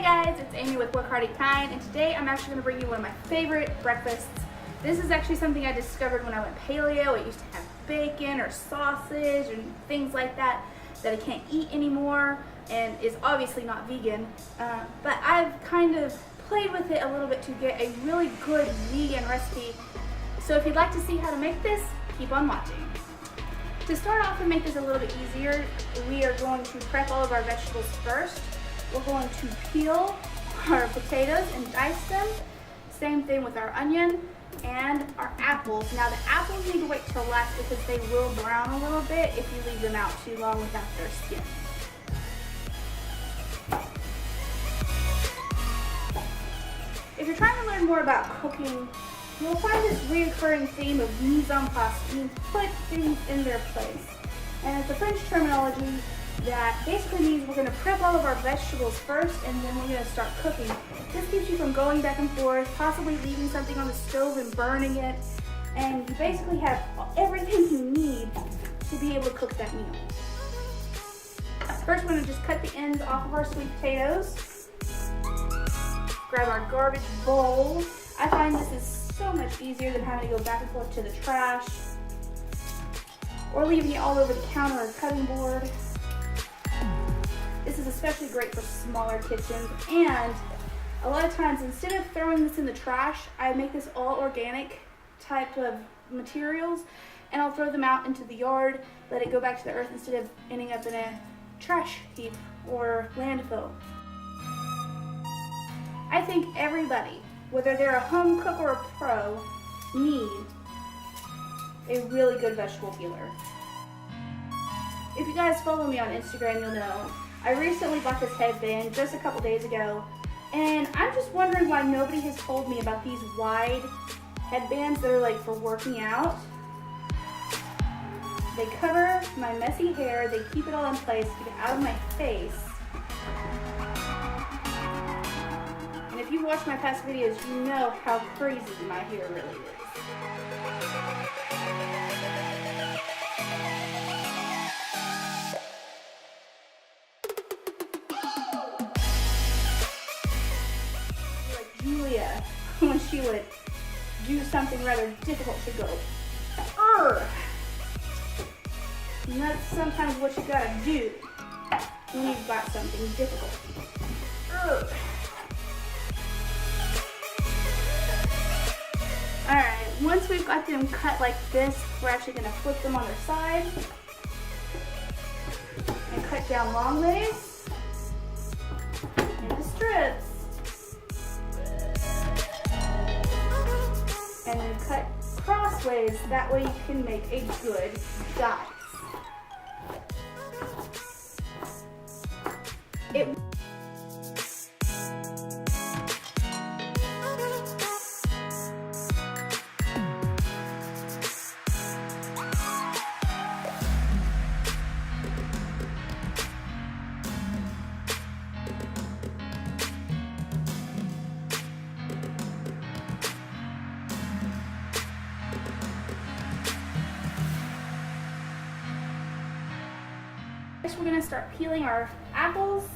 guys, it's Amy with Work Hard Eat Kind, and today I'm actually going to bring you one of my favorite breakfasts. This is actually something I discovered when I went paleo. It used to have bacon or sausage and things like that I can't eat anymore and is obviously not vegan. But I've kind of played with it a little bit to get a really good vegan recipe. So if you'd like to see how to make this, keep on watching. To start off and make this a little bit easier, we are going to prep all of our vegetables first. We're going to peel our potatoes and dice them. Same thing with our onion and our apples. Now the apples need to wait till last because they will brown a little bit if you leave them out too long without their skin. If you're trying to learn more about cooking, you'll find this recurring theme of mise en place, means put things in their place. And it's a French terminology that basically means we're going to prep all of our vegetables first and then we're going to start cooking. This keeps you from going back and forth, possibly leaving something on the stove and burning it, and you basically have everything you need to be able to cook that meal. First, we're going to just cut the ends off of our sweet potatoes. Grab our garbage bowl. I find this is so much easier than having to go back and forth to the trash or leaving it all over the counter or cutting board. This is especially great for smaller kitchens, and a lot of times instead of throwing this in the trash, I make this all organic type of materials and I'll throw them out into the yard, let it go back to the earth instead of ending up in a trash heap or landfill. I think everybody, whether they're a home cook or a pro, need a really good vegetable peeler. If you guys follow me on Instagram, you'll know I recently bought this headband just a couple days ago, and I'm just wondering why nobody has told me about these wide headbands that are like for working out. They cover my messy hair, they keep it all in place, keep it out of my face. And if you've watched my past videos, you know how crazy my hair really is. Julia, when she would do something rather difficult, she'd go, "Urgh." And that's sometimes what you gotta do when you've got something difficult. Urgh. Alright, once we've got them cut like this, we're actually gonna flip them on their side and cut down long ways into strips. And then cut crossways, that way you can make a good dice. Next, we're going to start peeling our apples.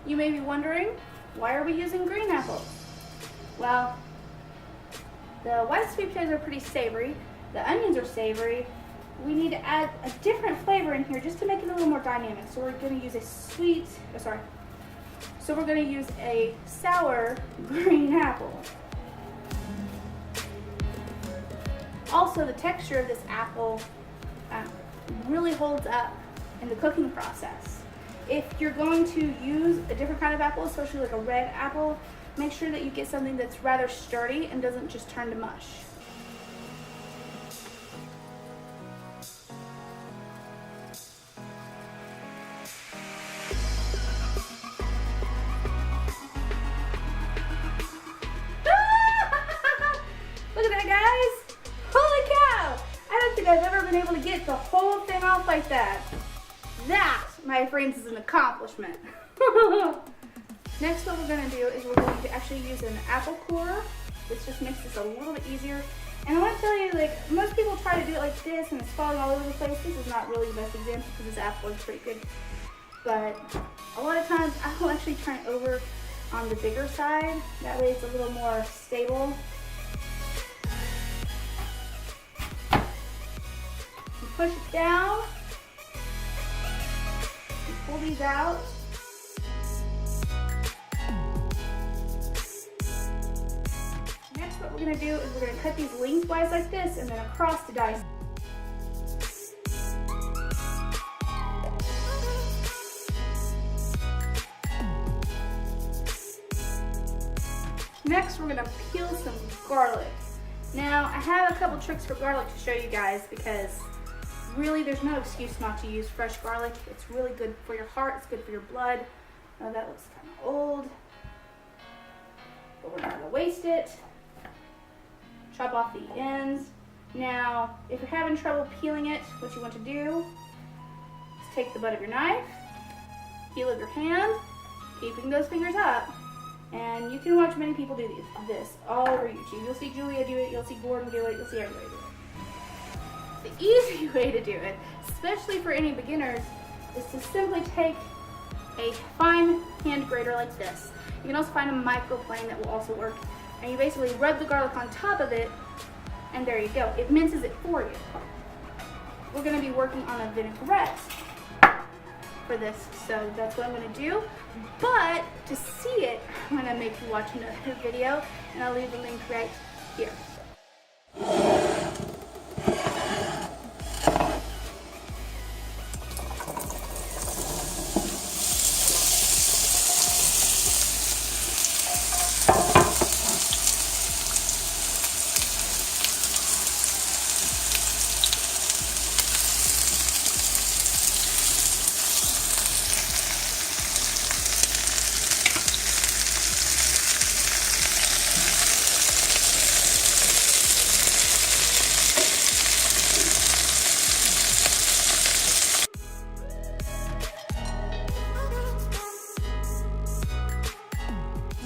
You may be wondering, why are we using green apples? Well, the white sweet potatoes are pretty savory, the onions are savory. We need to add a different flavor in here just to make it a little more dynamic. So we're going to use we're going to use a sour green apple. Also, the texture of this apple really holds up in the cooking process. If you're going to use a different kind of apple, especially like a red apple, make sure that you get something that's rather sturdy and doesn't just turn to mush. Look at that, guys! Holy cow! I don't think I've ever been able to get the whole thing off like that. That, my friends, is an accomplishment. Next, what we're going to do is we're going to actually use an apple corer. This just makes this a little bit easier. And I want to tell you, like, most people try to do it like this and it's falling all over the place. This is not really the best example because this apple is pretty good. But a lot of times I will actually turn it over on the bigger side. That way it's a little more stable. You push it down. You pull these out. Next, what we're going to do is we're going to cut these lengthwise like this and then across to dice. Next, we're going to peel some garlic. Now, I have a couple tricks for garlic to show you guys because really there's no excuse not to use fresh garlic. It's really good for your heart, it's good for your blood. Now that looks kind of old, but we're not going to waste it. Chop off the ends. Now, if you're having trouble peeling it, what you want to do is take the butt of your knife, heel of your hand, keeping those fingers up. And you can watch many people do this all over YouTube. You'll see Julia do it, you'll see Gordon do it, you'll see everybody do it. The easy way to do it, especially for any beginners, is to simply take a fine hand grater like this. You can also find a microplane that will also work. And you basically rub the garlic on top of it, and there you go. It minces it for you. We're going to be working on a vinaigrette for this, so that's what I'm going to do. But to see it, I'm going to make you watch another video, and I'll leave the link right here.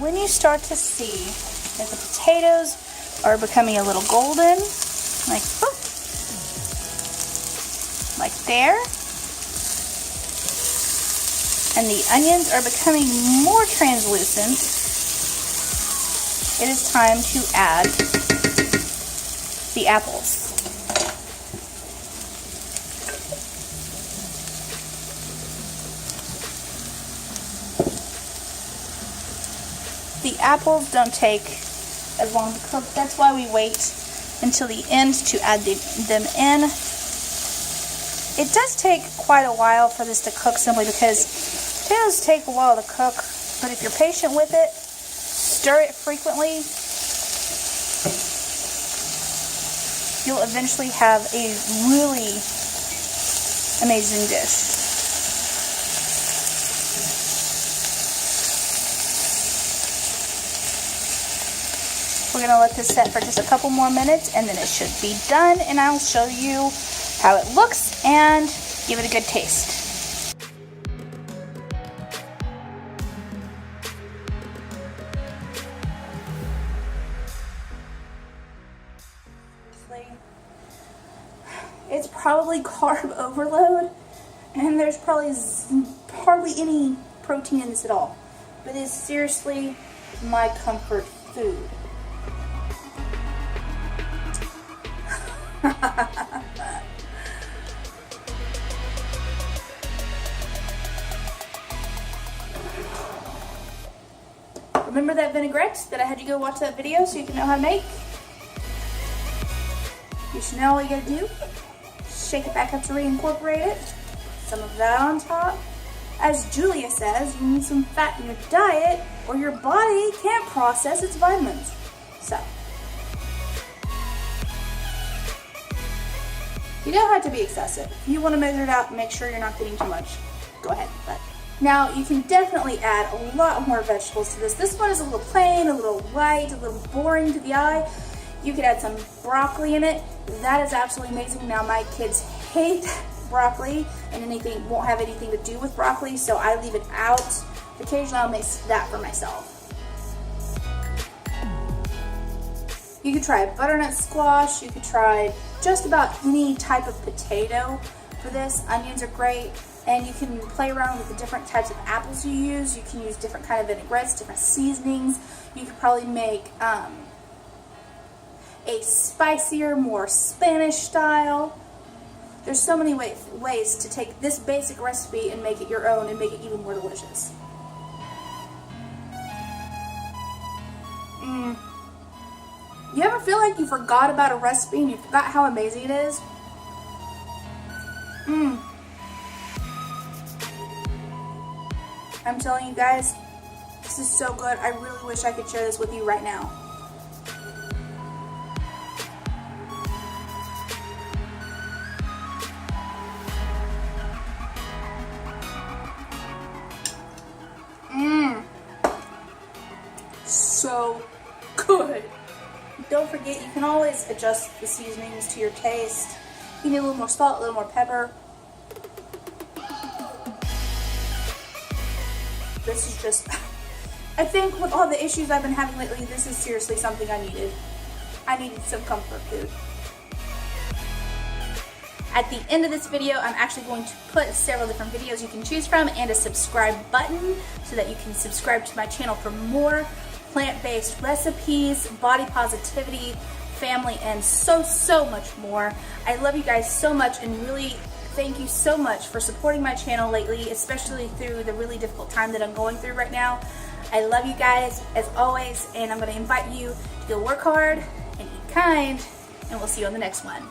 When you start to see that the potatoes are becoming a little golden, like whoop, like there, and the onions are becoming more translucent, it is time to add the apples. The apples don't take as long to cook. That's why we wait until the end to add them in. It does take quite a while for this to cook simply because potatoes take a while to cook, but if you're patient with it, stir it frequently, you'll eventually have a really amazing dish. We're going to let this set for just a couple more minutes and then it should be done, and I'll show you how it looks and give it a good taste. It's probably carb overload and there's probably hardly any protein in this at all, but it's seriously my comfort food. Remember that vinaigrette that I had you go watch that video so you can know how to make? You should know all you gotta do. Shake it back up to reincorporate it. Some of that on top. As Julia says, you need some fat in your diet or your body can't process its vitamins. So, you don't have to be excessive. If you want to measure it out and make sure you're not getting too much, go ahead. But now you can definitely add a lot more vegetables to this. This one is a little plain, a little light, a little boring to the eye. You could add some broccoli in it. That is absolutely amazing. Now my kids hate broccoli and won't have anything to do with broccoli, so I leave it out Occasionally I'll make that for myself. You could try butternut squash. You could try just about any type of potato for this. Onions are great. And you can play around with the different types of apples you use. You can use different kind of vinaigrettes, different seasonings. You could probably make a spicier, more Spanish style. There's so many ways to take this basic recipe and make it your own and make it even more delicious. You ever feel like you forgot about a recipe and you forgot how amazing it is? I'm telling you guys, this is so good. I really wish I could share this with you right now. So good. Don't forget, you can always adjust the seasonings to your taste. You need a little more salt, a little more pepper. This is just, I think with all the issues I've been having lately, this is seriously something I needed. I needed some comfort food. At the end of this video, I'm actually going to put several different videos you can choose from and a subscribe button so that you can subscribe to my channel for more plant-based recipes, body positivity, family, and so much more. I love you guys so much and really thank you so much for supporting my channel lately, especially through the really difficult time that I'm going through right now. I love you guys as always, and I'm going to invite you to go work hard and eat kind, and we'll see you on the next one.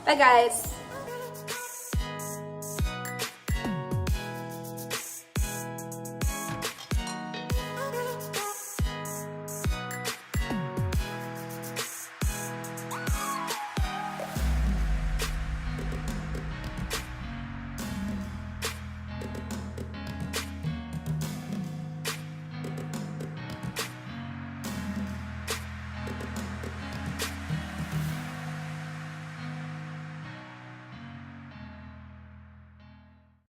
Bye guys.